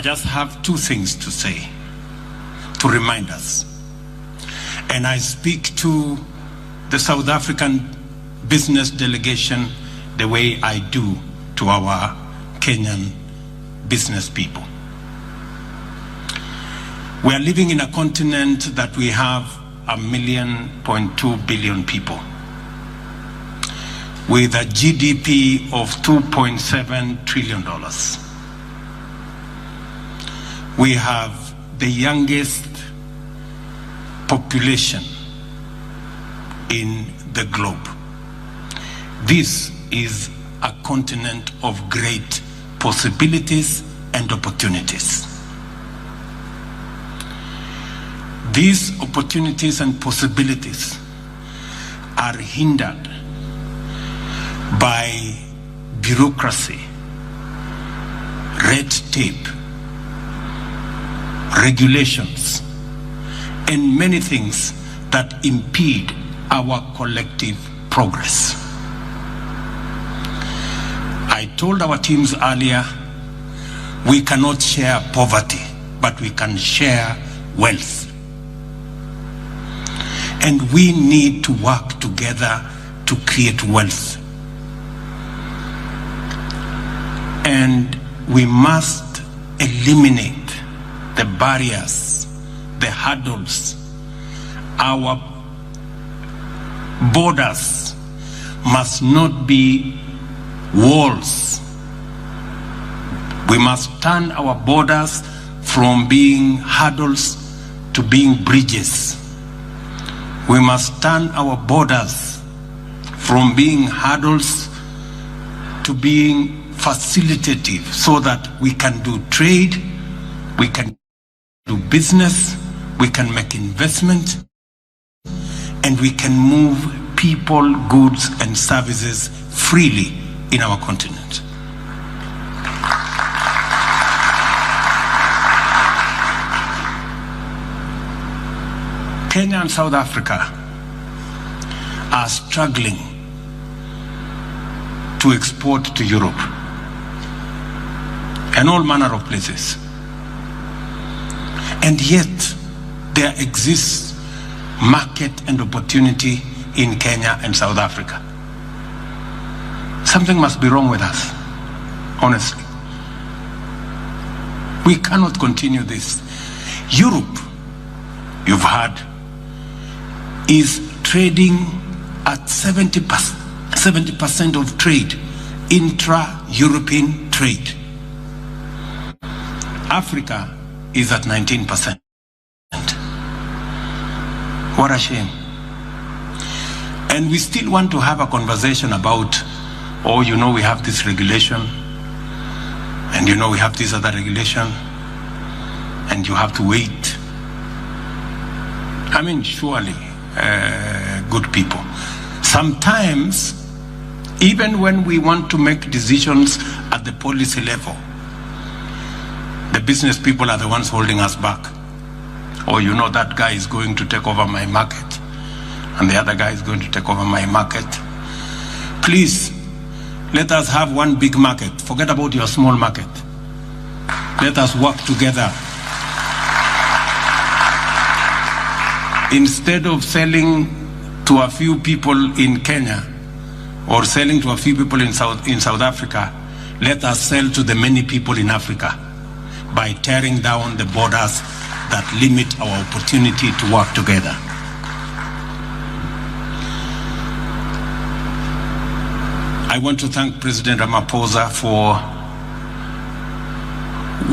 just have two things to say to remind us. And I speak to the South African business delegation the way I do to our Kenyan business people. We are living in a continent that we have 1.2 billion people, with a GDP of $2.7 trillion. We have the youngest population in the globe. This is a continent of great possibilities and opportunities. These opportunities and possibilities are hindered by bureaucracy, red tape, regulations, and many things that impede our collective progress. I told our teams earlier, we cannot share poverty, but we can share wealth. And we need to work together to create wealth. And we must eliminate the barriers, the hurdles. Our borders must not be walls. We must turn our borders from being hurdles to being bridges. We must turn our borders from being hurdles to being facilitative, so that we can do trade, we can do business, we can make investment, and we can move people, goods, and services freely in our continent. Kenya and South Africa are struggling to export to Europe and all manner of places. And yet, there exists market and opportunity in Kenya and South Africa. Something must be wrong with us, honestly. We cannot continue this. Europe, you've heard, is trading at 70% of trade, intra-European trade. Africa is at 19%. What a shame. And we still want to have a conversation about, oh, you know, we have this regulation, and you know, we have this other regulation, and you have to wait. I mean, surely, good people. Sometimes, even when we want to make decisions at the policy level, the business people are the ones holding us back. Or, you know, that guy is going to take over my market, and the other guy is going to take over my market. Please, let us have one big market. Forget about your small market. Let us work together. Instead of selling to a few people in Kenya or selling to a few people in South Africa, let us sell to the many people in Africa by tearing down the borders that limit our opportunity to work together. I want to thank President Ramaphosa for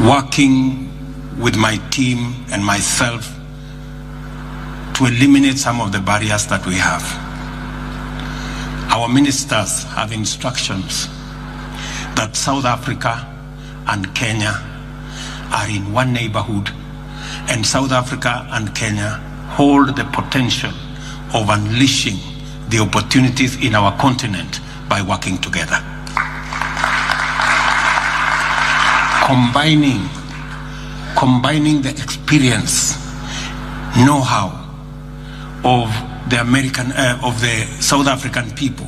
working with my team and myself to eliminate some of the barriers that we have. Our ministers have instructions that South Africa and Kenya are in one neighborhood, and South Africa and Kenya hold the potential of unleashing the opportunities in our continent by working together. Combining the experience, know-how of the South African people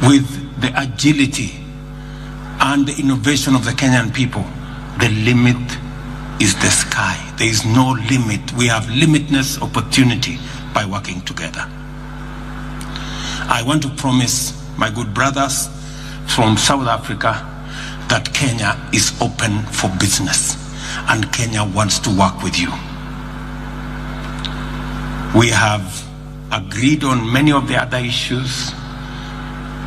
with the agility and the innovation of the Kenyan people the limit is the sky. There is no limit. We have limitless opportunity by working together. I want to promise my good brothers from South Africa that Kenya is open for business and Kenya wants to work with you. We have agreed on many of the other issues,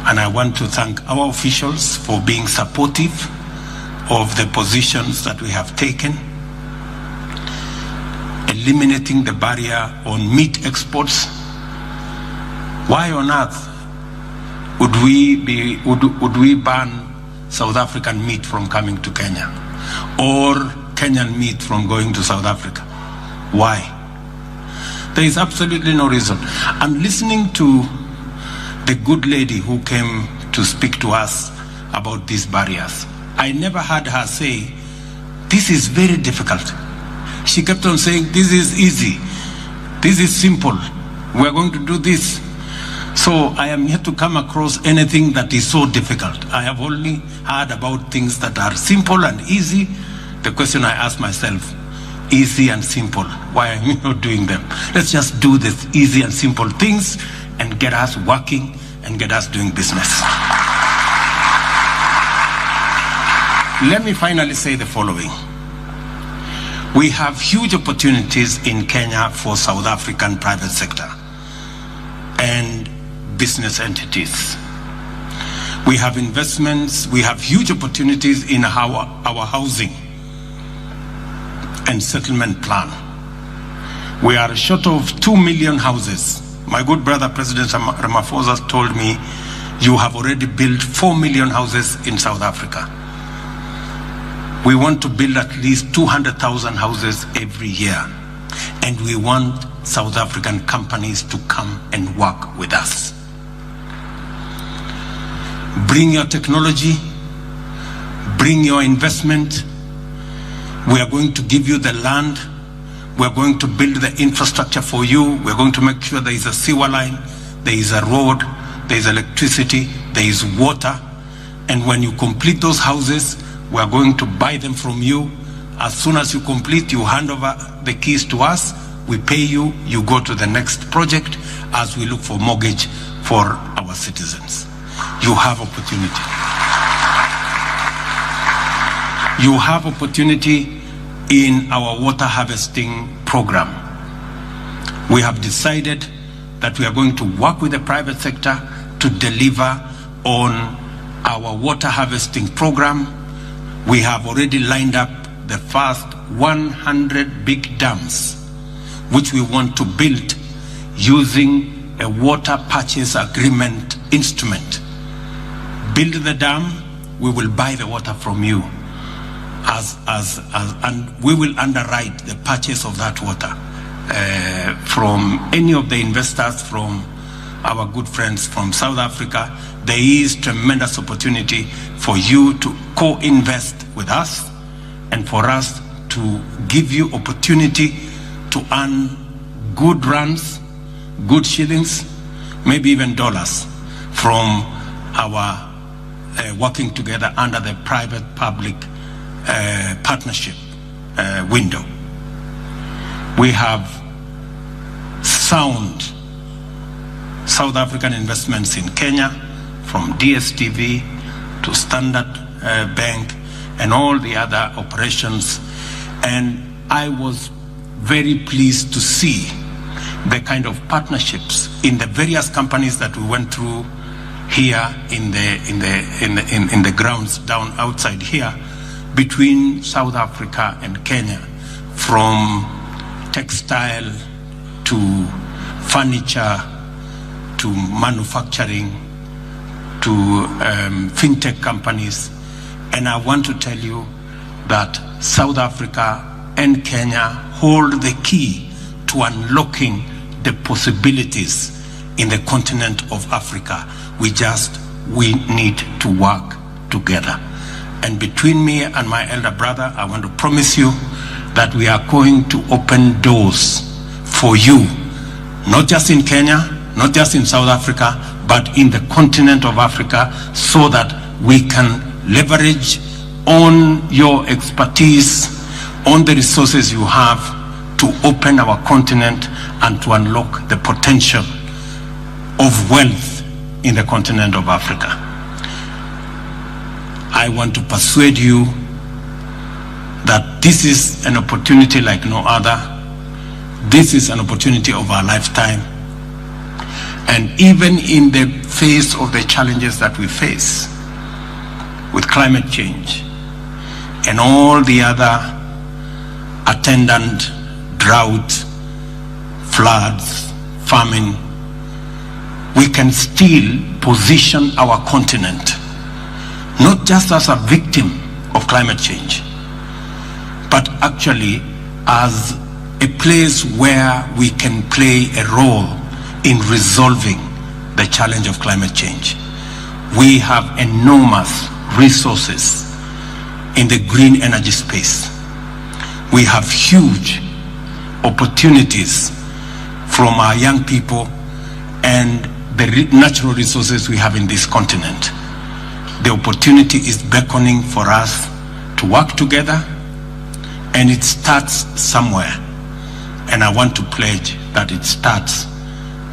and I want to thank our officials for being supportive of the positions that we have taken. Eliminating the barrier on meat exports. Why on earth would we ban South African meat from coming to Kenya, or Kenyan meat from going to South Africa? Why? There is absolutely no reason. I'm listening to the good lady who came to speak to us about these barriers. I never heard her say, this is very difficult. She kept on saying, this is easy, this is simple, we're going to do this. So I am yet to come across anything that is so difficult. I have only heard about things that are simple and easy. The question I ask myself, easy and simple, why am I not doing them? Let's just do this easy and simple things and get us working and get us doing business. Let me finally say the following. We have huge opportunities in Kenya for South African private sector and business entities. We have investments, we have huge opportunities in our housing and settlement plan. We are short of 2 million houses. My good brother, President Ramaphosa, told me, you have already built 4 million houses in South Africa. We want to build at least 200,000 houses every year. And we want South African companies to come and work with us. Bring your technology, bring your investment. We are going to give you the land. We are going to build the infrastructure for you. We are going to make sure there is a sewer line, there is a road, there is electricity, there is water. And when you complete those houses, we are going to buy them from you. As soon as you complete, you hand over the keys to us. We pay you, you go to the next project as we look for mortgage for our citizens. You have opportunity. You have opportunity in our water harvesting program. We have decided that we are going to work with the private sector to deliver on our water harvesting program. We have already lined up the first 100 big dams, which we want to build using a water purchase agreement instrument. Build the dam, we will buy the water from you, and we will underwrite the purchase of that water from any of the investors, from our good friends from South Africa. There is tremendous opportunity for you to co-invest with us and for us to give you opportunity to earn good runs, good shillings, maybe even dollars from our working together under the private-public partnership window. We have sound South African investments in Kenya, from DSTV to Standard Bank and all the other operations. And I was very pleased to see the kind of partnerships in the various companies that we went through here in the grounds down outside here between South Africa and Kenya, from textile to furniture to manufacturing to fintech companies. And I want to tell you that South Africa and Kenya hold the key to unlocking the possibilities in the continent of Africa. We need to work together. And between me and my elder brother, I want to promise you that we are going to open doors for you, not just in Kenya, not just in South Africa, but in the continent of Africa, so that we can leverage on your expertise, on the resources you have to open our continent and to unlock the potential of wealth in the continent of Africa. I want to persuade you that this is an opportunity like no other. This is an opportunity of our lifetime. And even in the face of the challenges that we face with climate change and all the other attendant drought, floods, famine, we can still position our continent not just as a victim of climate change, but actually as a place where we can play a role in resolving the challenge of climate change. We have enormous resources in the green energy space. We have huge opportunities from our young people and the natural resources we have in this continent. The opportunity is beckoning for us to work together, and it starts somewhere. And I want to pledge that it starts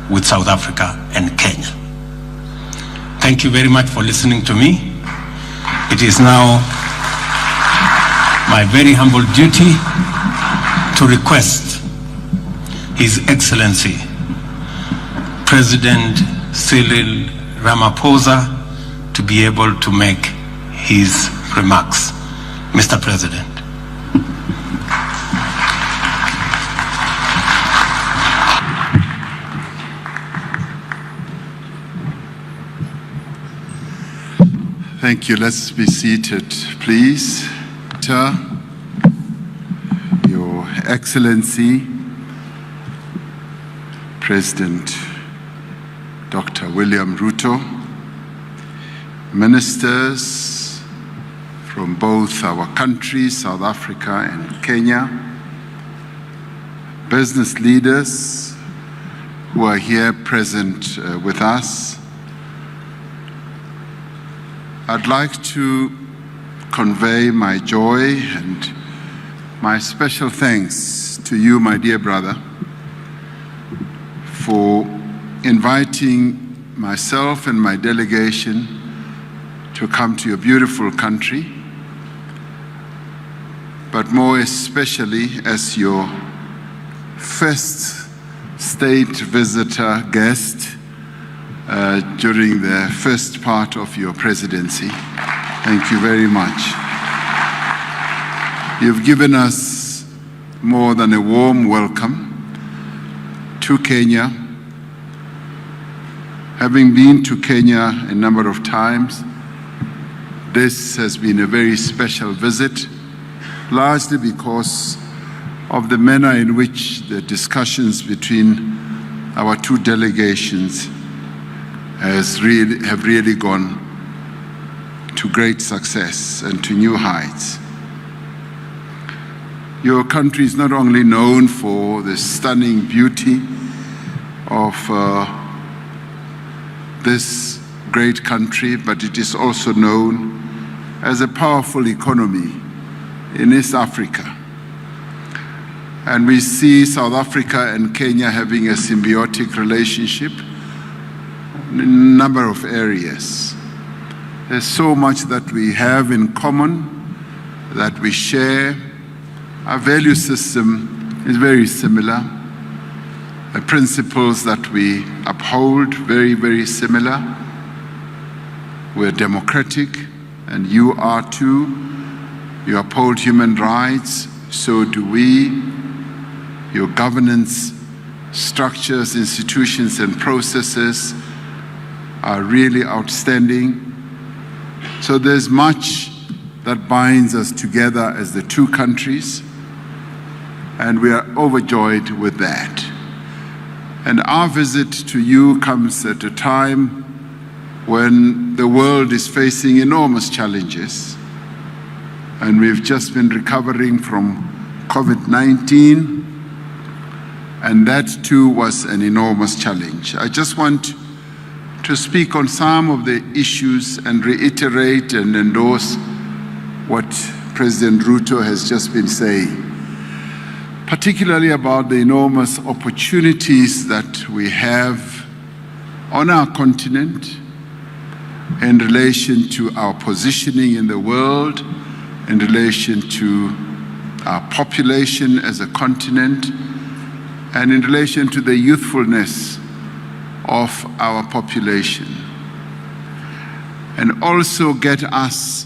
with South Africa and Kenya. Thank you very much for listening to me. It is now my very humble duty to request His Excellency President Cyril Ramaphosa to be able to make his remarks. Mr. President. Thank you. Let's be seated, please. Your Excellency, President Dr. William Ruto, ministers from both our countries, South Africa and Kenya, business leaders who are here present with us. I'd like to convey my joy and my special thanks to you, my dear brother, for inviting myself and my delegation to come to your beautiful country, but more especially as your first state visitor guest during the first part of your presidency. Thank you very much. You've given us more than a warm welcome to Kenya. Having been to Kenya a number of times, this has been a very special visit, largely because of the manner in which the discussions between our two delegations have really gone to great success and to new heights. Your country is not only known for the stunning beauty of this great country, but it is also known as a powerful economy in East Africa. And we see South Africa and Kenya having a symbiotic relationship in a number of areas. There's so much that we have in common, that we share. Our value system is very similar. The principles that we uphold, very, very similar. We're democratic, and you are too. You uphold human rights, so do we. Your governance structures, institutions, and processes are really outstanding. So there's much that binds us together as the two countries, and we are overjoyed with that. And our visit to you comes at a time when the world is facing enormous challenges, and we've just been recovering from COVID-19, and that too was an enormous challenge. I just want to speak on some of the issues and reiterate and endorse what President Ruto has just been saying, particularly about the enormous opportunities that we have on our continent in relation to our positioning in the world, in relation to our population as a continent, and in relation to the youthfulness of our population. And also get us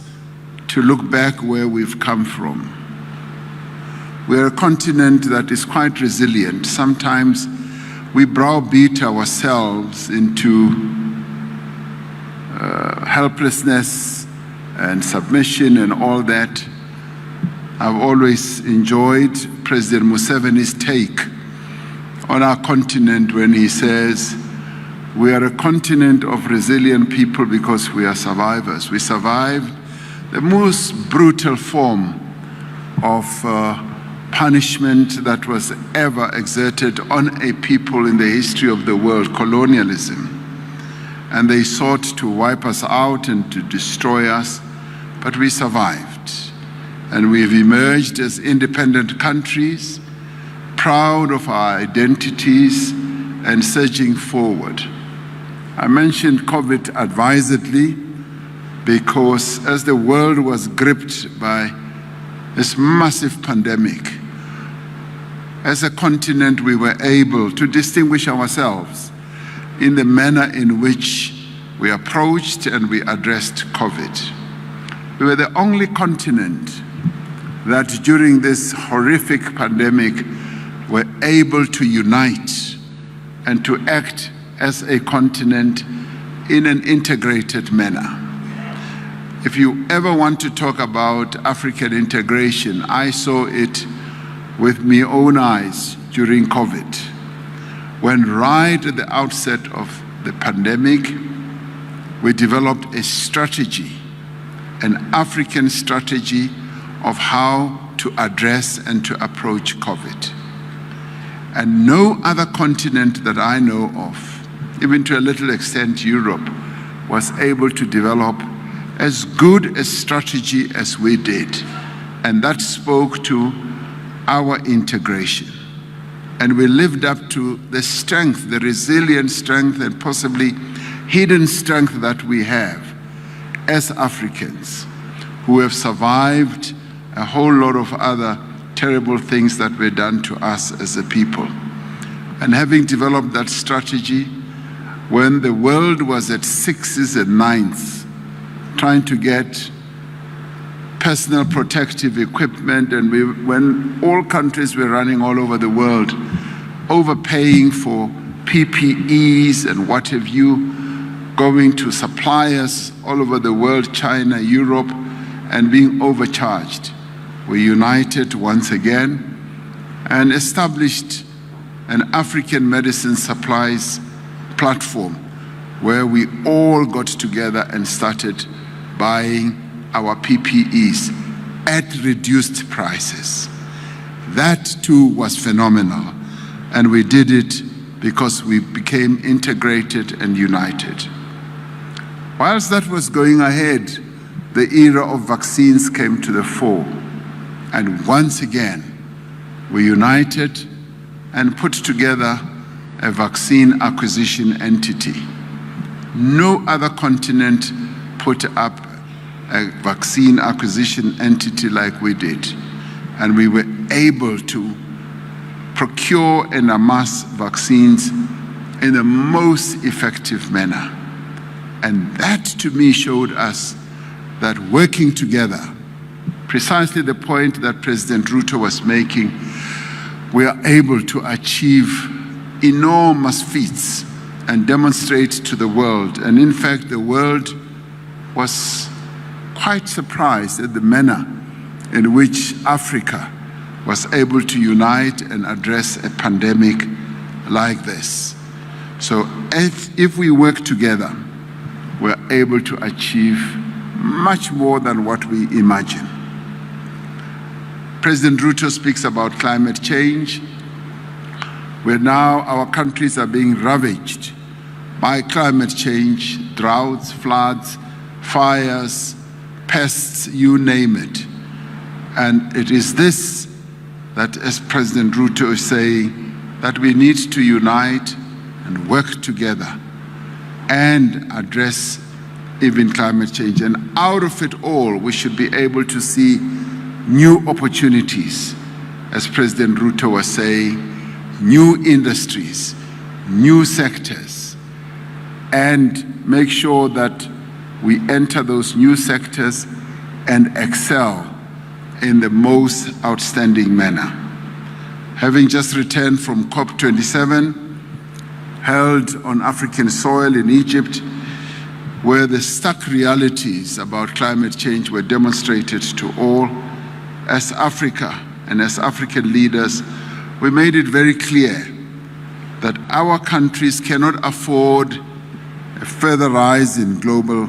to look back where we've come from. We're a continent that is quite resilient. Sometimes we browbeat ourselves into helplessness and submission and all that. I've always enjoyed President Museveni's take on our continent when he says, we are a continent of resilient people because we are survivors. We survived the most brutal form of punishment that was ever exerted on a people in the history of the world, colonialism. And they sought to wipe us out and to destroy us, but we survived. And we've emerged as independent countries, proud of our identities and surging forward. I mentioned COVID advisedly because as the world was gripped by this massive pandemic, as a continent we were able to distinguish ourselves in the manner in which we approached and we addressed COVID. We were the only continent that during this horrific pandemic were able to unite and to act as a continent in an integrated manner. If you ever want to talk about African integration, I saw it with my own eyes during COVID, when right at the outset of the pandemic, we developed a strategy, an African strategy of how to address and to approach COVID. And no other continent that I know of, even to a little extent Europe, was able to develop as good a strategy as we did. And that spoke to our integration. And we lived up to the strength, the resilient strength, and possibly hidden strength that we have as Africans who have survived a whole lot of other terrible things that were done to us as a people. And having developed that strategy, when the world was at sixes and ninths, trying to get personal protective equipment, and when all countries were running all over the world, overpaying for PPEs and what have you, going to suppliers all over the world, China, Europe, and being overcharged. We united once again and established an African medicine supplies platform where we all got together and started buying our PPEs at reduced prices. That too was phenomenal, and we did it because we became integrated and united. Whilst that was going ahead, the era of vaccines came to the fore, and once again we united and put together a vaccine acquisition entity. No other continent put up a vaccine acquisition entity like we did. And we were able to procure and amass vaccines in the most effective manner. And that to me showed us that working together, precisely the point that President Ruto was making, we are able to achieve enormous feats and demonstrate to the world. And in fact, the world was quite surprised at the manner in which Africa was able to unite and address a pandemic like this. So if we work together, we're able to achieve much more than what we imagine. President Ruto speaks about climate change, where now our countries are being ravaged by climate change, droughts, floods, fires, pests, you name it. And it is this that, as President Ruto is saying, that we need to unite and work together and address even climate change. And out of it all, we should be able to see new opportunities, as President Ruto was saying, new industries, new sectors, and make sure that we enter those new sectors and excel in the most outstanding manner. Having just returned from COP27, held on African soil in Egypt, where the stark realities about climate change were demonstrated to all, as Africa and as African leaders, we made it very clear that our countries cannot afford a further rise in global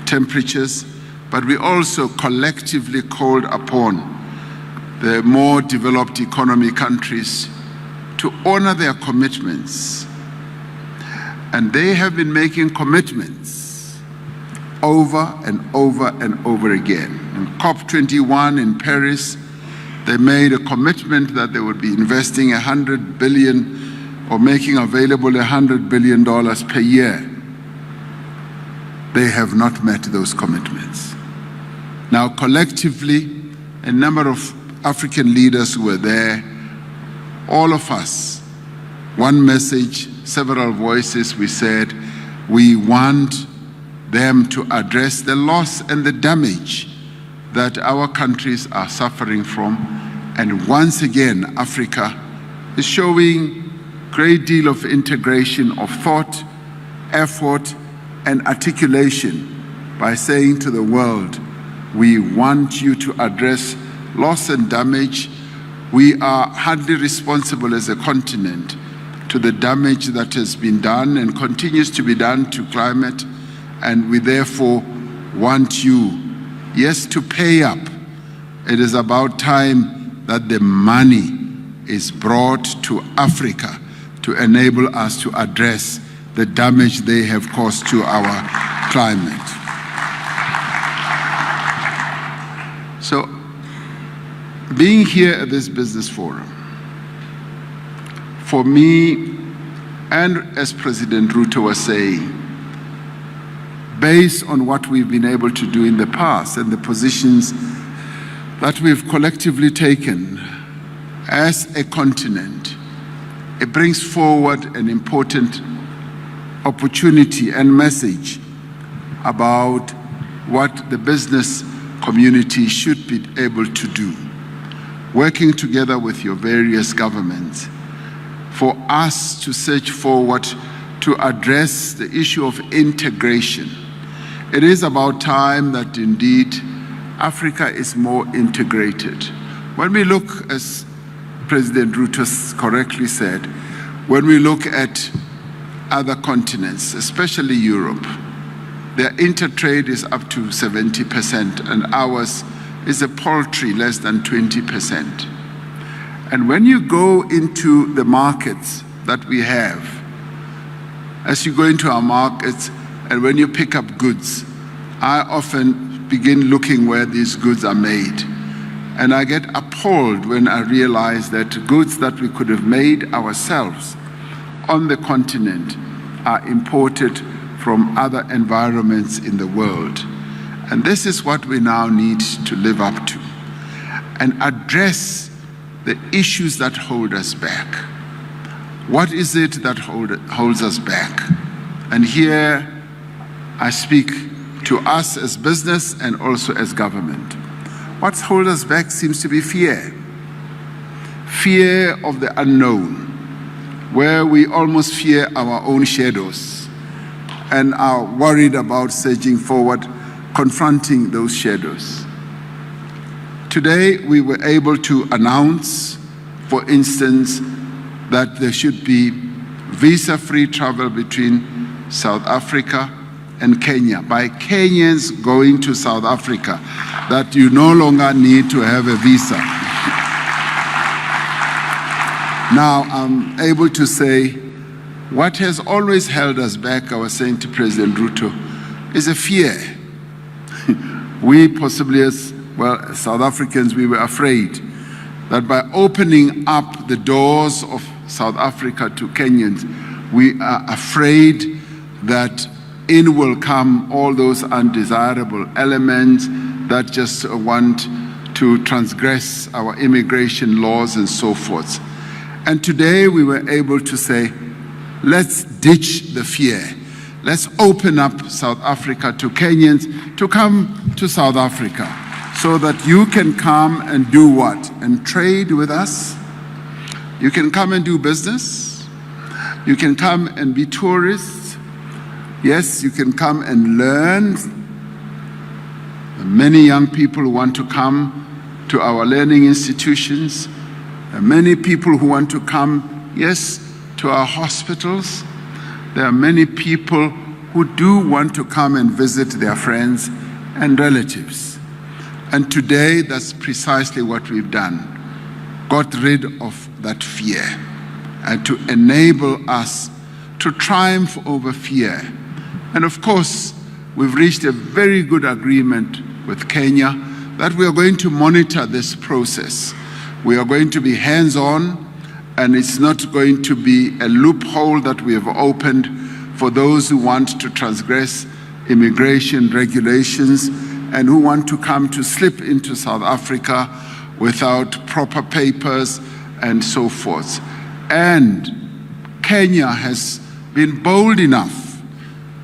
temperatures, but we also collectively called upon the more developed economy countries to honor their commitments. And they have been making commitments over and over and over again. In COP21 in Paris, they made a commitment that they would be investing $100 billion or making available $100 billion per year. They have not met those commitments. Now, collectively, a number of African leaders who were there, all of us, one message, several voices, we said, we want them to address the loss and the damage that our countries are suffering from. And once again, Africa is showing a great deal of integration of thought, effort, and articulation by saying to the world, we want you to address loss and damage. We are hardly responsible as a continent to the damage that has been done and continues to be done to climate, and we therefore want you, yes, to pay up. It is about time that the money is brought to Africa to enable us to address the damage they have caused to our climate. So, being here at this business forum, for me, and as President Ruto was saying, based on what we've been able to do in the past and the positions that we've collectively taken as a continent, it brings forward an important opportunity and message about what the business community should be able to do, working together with your various governments for us to search forward to address the issue of integration. It is about time that indeed Africa is more integrated. When we look, as President Ruto correctly said, when we look at other continents, especially Europe, their intertrade is up to 70%, and ours is a paltry less than 20%. And when you go into the markets that we have, as you go into our markets and when you pick up goods, I often begin looking where these goods are made. And I get appalled when I realize that goods that we could have made ourselves on the continent are imported from other environments in the world. And this is what we now need to live up to and address the issues that hold us back. What is it that holds us back? And here I speak to us as business and also as government. What's holding us back seems to be fear. Fear of the unknown, where we almost fear our own shadows and are worried about surging forward, confronting those shadows. Today, we were able to announce, for instance, that there should be visa-free travel between South Africa and Kenya, by Kenyans going to South Africa, that you no longer need to have a visa. Now, I'm able to say, what has always held us back, I was saying to President Ruto, is a fear We possibly as, well, as South Africans, we were afraid that by opening up the doors of South Africa to Kenyans, we are afraid that in will come all those undesirable elements that just want to transgress our immigration laws and so forth. And today we were able to say, let's ditch the fear. Let's open up South Africa to Kenyans to come to South Africa so that you can come and do what? And trade with us. You can come and do business. You can come and be tourists. Yes, you can come and learn. Many young people want to come to our learning institutions. There are many people who want to come, yes, to our hospitals. There are many people who do want to come and visit their friends and relatives. And today, that's precisely what we've done. Got rid of that fear and to enable us to triumph over fear. And of course, we've reached a very good agreement with Kenya that we are going to monitor this process. We are going to be hands-on, and it's not going to be a loophole that we have opened for those who want to transgress immigration regulations and who want to come to slip into South Africa without proper papers and so forth. And Kenya has been bold enough,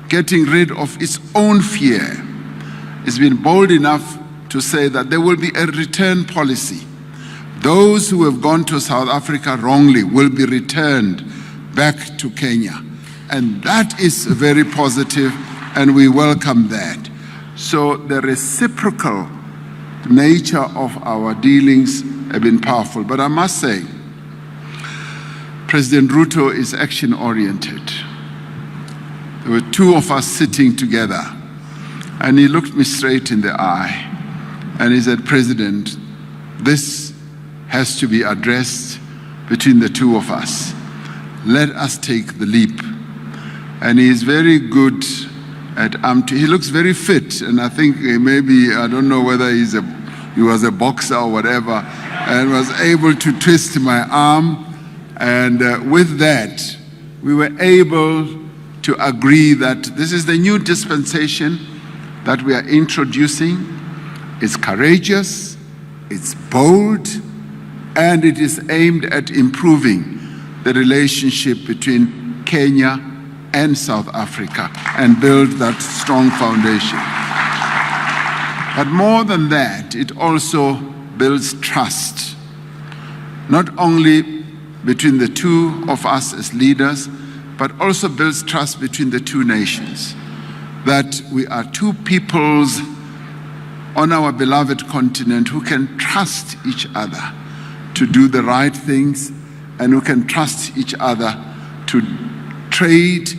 getting rid of its own fear. It's been bold enough to say that there will be a return policy. Those who have gone to South Africa wrongly will be returned back to Kenya. And that is very positive, and we welcome that. So the reciprocal nature of our dealings have been powerful. But I must say, President Ruto is action-oriented. There were two of us sitting together, and he looked me straight in the eye, and he said, President, this has to be addressed between the two of us. Let us take the leap. And he is very good at he looks very fit, and I think maybe, I don't know whether he was a boxer or whatever, and was able to twist my arm. And with that, we were able to agree that this is the new dispensation that we are introducing. It's courageous, it's bold, and it is aimed at improving the relationship between Kenya and South Africa and build that strong foundation. But more than that, it also builds trust, not only between the two of us as leaders, but also builds trust between the two nations, that we are two peoples on our beloved continent who can trust each other to do the right things, and who can trust each other to trade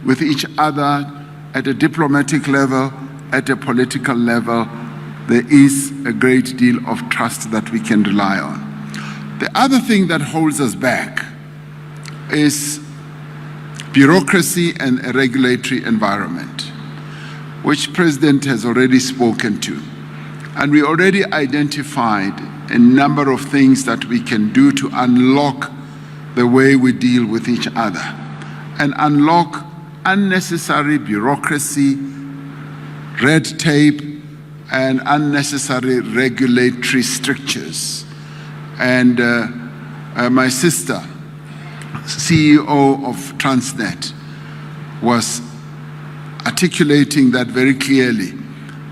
with each other at a diplomatic level, at a political level. There is a great deal of trust that we can rely on. The other thing that holds us back is bureaucracy and a regulatory environment, which President has already spoken to. And we already identified a number of things that we can do to unlock the way we deal with each other and unlock unnecessary bureaucracy, red tape, and unnecessary regulatory strictures. And my sister, CEO of Transnet, was articulating that very clearly,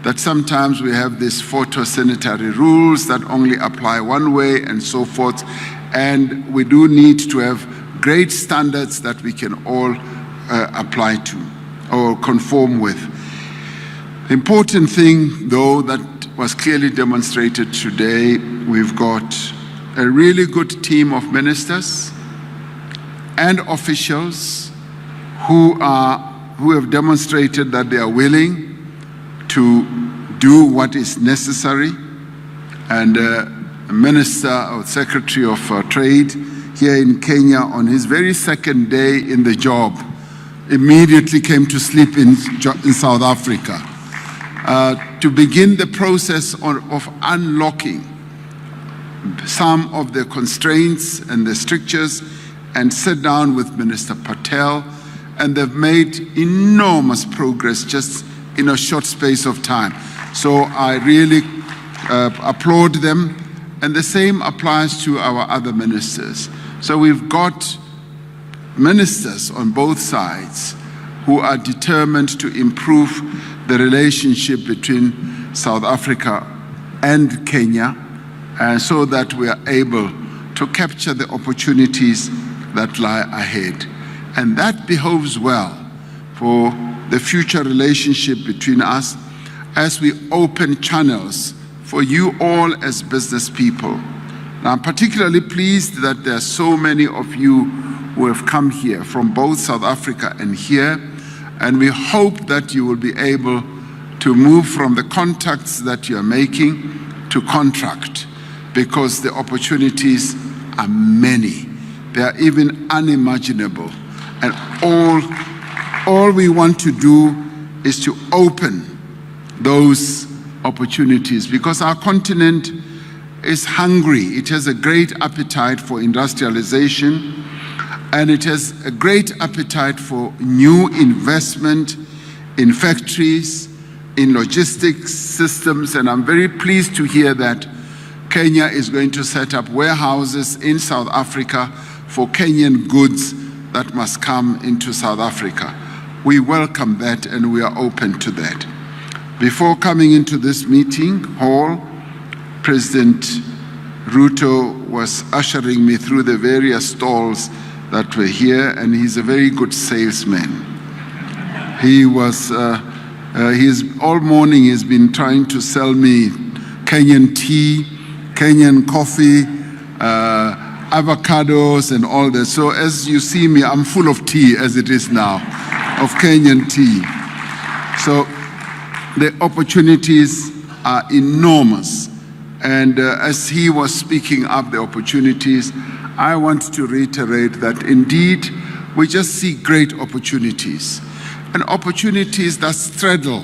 that sometimes we have these phytosanitary rules that only apply one way and so forth, and we do need to have great standards that we can all apply to or conform with. The important thing, though, that was clearly demonstrated today, we've got a really good team of ministers and officials who have demonstrated that they are willing to do what is necessary. And Minister or Secretary of Trade here in Kenya, on his very second day in the job, immediately came to sleep in South Africa to begin the process of unlocking some of the constraints and the strictures and sit down with Minister Patel, and they've made enormous progress just in a short space of time. So I really applaud them, and the same applies to our other ministers. So we've got ministers on both sides who are determined to improve the relationship between South Africa and Kenya, so that we are able to capture the opportunities that lie ahead. And that behoves well for the future relationship between us as we open channels for you all as business people. Now, I'm particularly pleased that there are so many of you who have come here from both South Africa and here, and we hope that you will be able to move from the contacts that you are making to contract, because the opportunities are many. They are even unimaginable. And all we want to do is to open those opportunities, because our continent is hungry. It has a great appetite for industrialization, and it has a great appetite for new investment in factories, in logistics systems, and I'm very pleased to hear that Kenya is going to set up warehouses in South Africa for Kenyan goods that must come into South Africa. We welcome that, and we are open to that. Before coming into this meeting hall, President Ruto was ushering me through the various stalls that were here, and he's a very good salesman. He was, all morning he's been trying to sell me Kenyan tea, Kenyan coffee, avocados and all that. So as you see me, I'm full of tea as it is now, of Kenyan tea. So the opportunities are enormous. And as he was speaking up the opportunities, I want to reiterate that indeed we just see great opportunities, and opportunities that straddle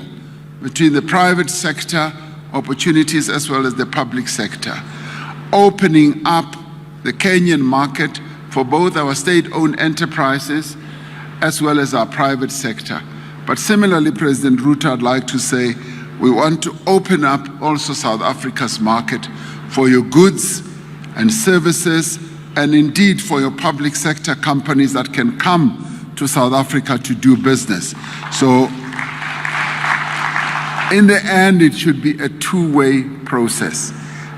between the private sector, opportunities as well as the public sector, opening up the Kenyan market for both our state-owned enterprises as well as our private sector. But similarly, President Ruto, I'd like to say, we want to open up also South Africa's market for your goods and services, and indeed for your public sector companies that can come to South Africa to do business. So in the end, it should be a two-way process.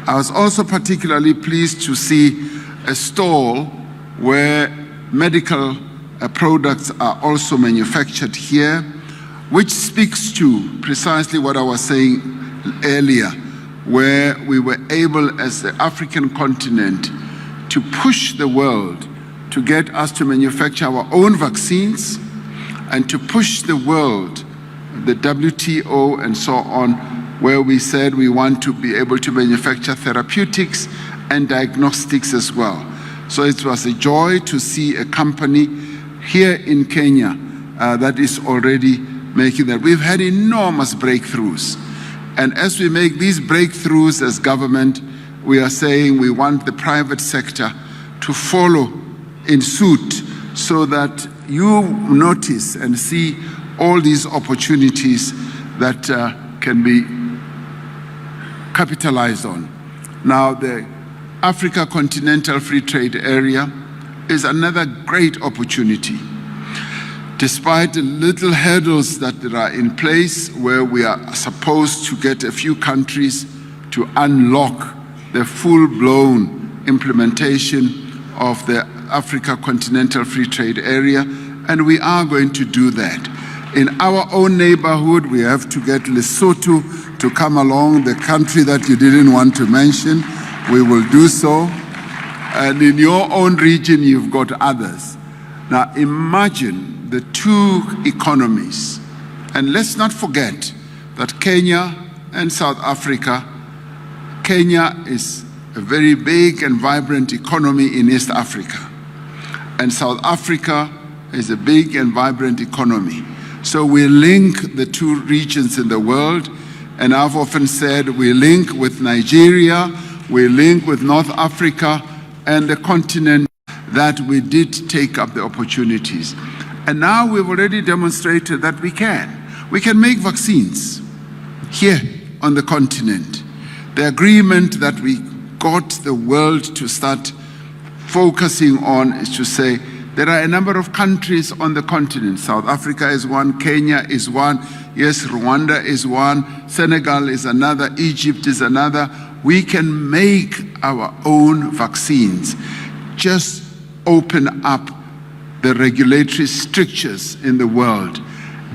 I was also particularly pleased to see a stall where medical products are also manufactured here, which speaks to precisely what I was saying earlier, where we were able as the African continent to push the world to get us to manufacture our own vaccines and to push the world, the WTO and so on, where we said we want to be able to manufacture therapeutics and diagnostics as well. So it was a joy to see a company here in Kenya that is already making that. We've had enormous breakthroughs. And as we make these breakthroughs as government, we are saying we want the private sector to follow in suit so that you notice and see all these opportunities that can be capitalized on. Now, the Africa Continental Free Trade Area is another great opportunity. Despite the little hurdles that are in place where we are supposed to get a few countries to unlock the full-blown implementation of the Africa Continental Free Trade Area, and we are going to do that. In our own neighborhood, we have to get Lesotho to come along, the country that you didn't want to mention. We will do so. And in your own region, you've got others. Now imagine the two economies. And let's not forget that Kenya and South Africa, Kenya is a very big and vibrant economy in East Africa. And South Africa is a big and vibrant economy. So we link the two regions in the world, And I've often said we link with Nigeria, we link with North Africa and the continent, that we did take up the opportunities. And now we've already demonstrated that we can. We can make vaccines here on the continent. The agreement that we got the world to start focusing on is to say there are a number of countries on the continent. South Africa is one, Kenya is one, yes, Rwanda is one, Senegal is another, Egypt is another. We can make our own vaccines. Just open up the regulatory strictures in the world.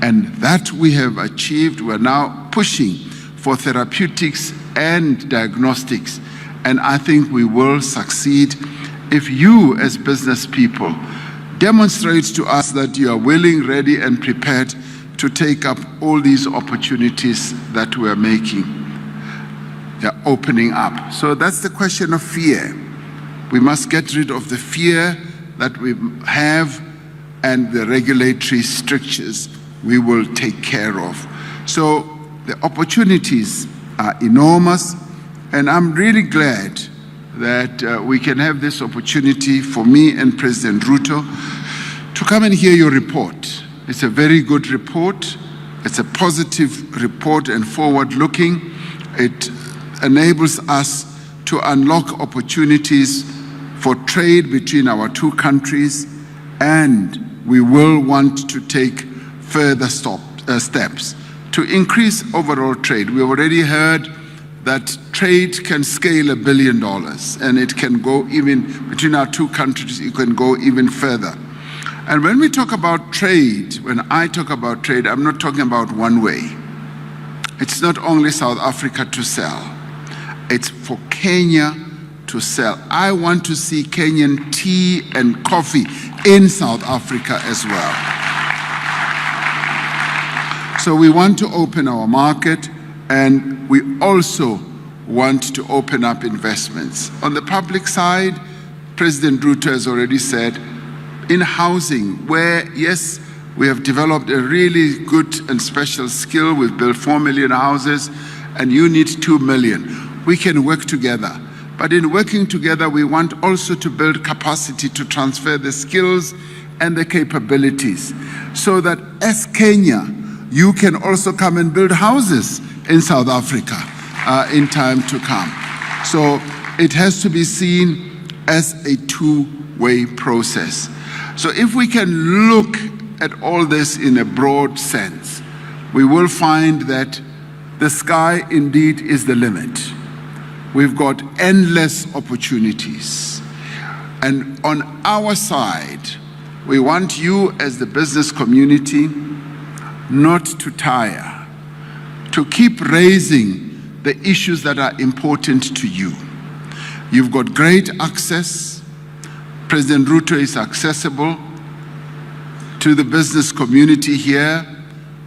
And that we have achieved. We're now pushing for therapeutics and diagnostics. And I think we will succeed if you, as business people, demonstrate to us that you are willing, ready, and prepared to take up all these opportunities that we are making. They're opening up. So that's the question of fear. We must get rid of the fear that we have, and the regulatory strictures we will take care of. So the opportunities are enormous, and I'm really glad that we can have this opportunity for me and President Ruto to come and hear your report. It's a very good report. It's a positive report and forward-looking. It enables us to unlock opportunities for trade between our two countries, and we will want to take further steps to increase overall trade. We already heard that trade can scale $1 billion, and it can go even, between our two countries, it can go even further. And when we talk about trade, when I talk about trade, I'm not talking about one way. It's not only South Africa to sell, it's for Kenya to sell. I want to see Kenyan tea and coffee in South Africa as well. So we want to open our market, and we also want to open up investments. On the public side, President Ruto has already said, in housing, where, yes, we have developed a really good and special skill. We've built 4 million houses, and you need 2 million. We can work together. But in working together, we want also to build capacity to transfer the skills and the capabilities, so that as Kenya, you can also come and build houses in South Africa in time to come. So it has to be seen as a two-way process. So if we can look at all this in a broad sense, we will find that the sky indeed is the limit. We've got endless opportunities. And on our side, we want you as the business community not to tire, to keep raising the issues that are important to you. You've got great access. President Ruto is accessible to the business community here.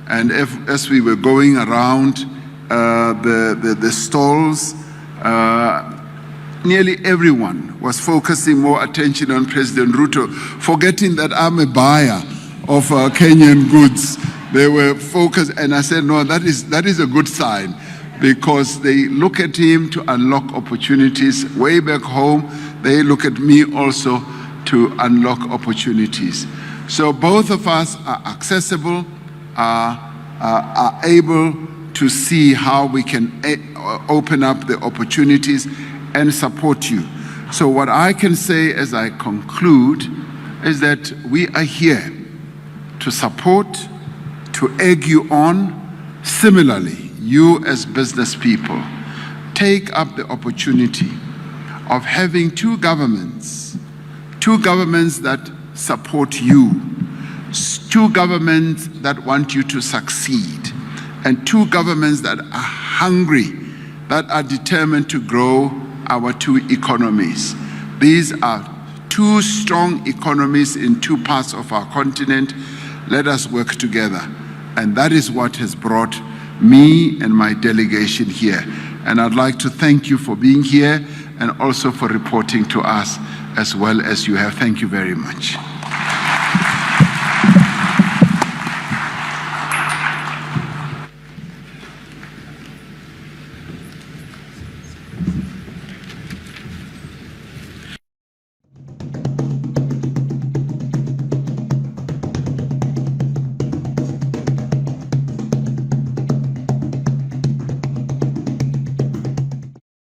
And as we were going around the stalls, nearly everyone was focusing more attention on President Ruto, forgetting that I'm a buyer of Kenyan goods. They were focused, and I said, no, that is a good sign, because they look at him to unlock opportunities. Way back home, they look at me also to unlock opportunities. So both of us are accessible, are able to see how we can open up the opportunities and support you. So what I can say as I conclude is that we are here to support, to egg you on. Similarly, you as business people, take up the opportunity of having two governments that support you, two governments that want you to succeed, and two governments that are hungry, that are determined to grow our two economies. These are two strong economies in two parts of our continent. Let us work together. And that is what has brought me and my delegation here. And I'd like to thank you for being here and also for reporting to us as well as you have. Thank you very much.